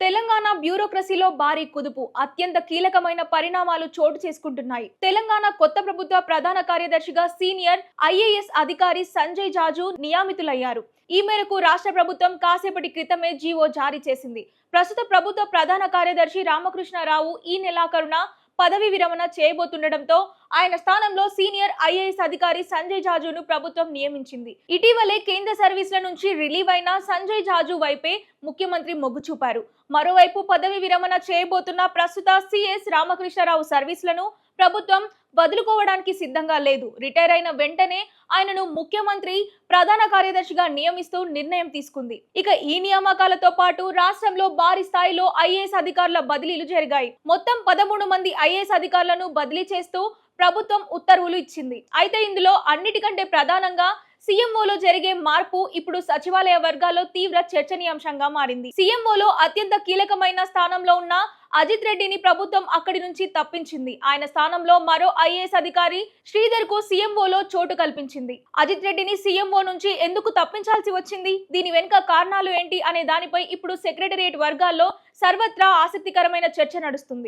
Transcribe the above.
తెలంగాణ బ్యూరోక్రసీలో భారీ కుదుపు అత్యంత కీలకమైన పరిణామాలు చోటు చేసుకుంటున్నాయి. తెలంగాణ కొత్త ప్రభుత్వ ప్రధాన కార్యదర్శిగా సీనియర్ ఐఏఎస్ అధికారి సంజయ్ జాజు నియమితులయ్యారు. ఈ మేరకు రాష్ట్ర ప్రభుత్వం కాసేపటి క్రితమే జీవో జారీ చేసింది. ప్రస్తుత ప్రభుత్వ ప్రధాన కార్యదర్శి రామకృష్ణారావు ఈ నెలాఖరున పదవి విరమణ చేయబోతుండటంతో ఆయన స్థానంలో సీనియర్ ఐఏఎస్ అధికారి సంజయ్ జాజును ప్రభుత్వం నియమించింది. ఇటీవలే కేంద్ర సర్వీసుల నుంచి రిలీవ్ అయిన సంజయ్ జాజు వైపే ముఖ్యమంత్రి మొగ్గు చూపారు. మరోవైపు పదవి విరమణ చేయబోతున్న ప్రస్తుత సిఎస్ రామకృష్ణారావు సర్వీసులను ప్రభుత్వం వదులుకోవడానికి సిద్ధంగా లేదు. రిటైర్ అయిన వెంటనే ఆయనను ముఖ్యమంత్రి ప్రధాన కార్యదర్శిగా నియమిస్తూ నిర్ణయం తీసుకుంది. ఇక ఈ నియామకాలతో పాటు రాష్ట్రంలో భారీ స్థాయిలో ఐఏఎస్ అధికారుల బదిలీలు జరిగాయి. మొత్తం 13 మంది ఐఏఎస్ అధికారులను బదిలీ చేస్తూ ప్రభుత్వం ఉత్తర్వులు ఇచ్చింది. అయితే ఇందులో అన్నిటికంటే ప్రధానంగా సీఎంఓలో జరిగే మార్పు ఇప్పుడు సచివాలయ వర్గాల్లో తీవ్ర చర్చనీయాంశంగా మారింది. సీఎంఓలో అత్యంత కీలకమైన స్థానంలో ఉన్న అజిత్ రెడ్డిని ప్రభుత్వం అక్కడి నుంచి తప్పించింది. ఆయన స్థానంలో మరో ఐఏఎస్ అధికారి శ్రీధర్ కు సీఎంఓలో చోటు కల్పించింది. అజిత్ రెడ్డిని సీఎంఓ నుంచి ఎందుకు తప్పించాల్సి వచ్చింది, దీని వెనుక కారణాలు ఏంటి అనే దానిపై ఇప్పుడు సెక్రటేరియట్ వర్గాల్లో సర్వత్రా ఆసక్తికరమైన చర్చ నడుస్తుంది.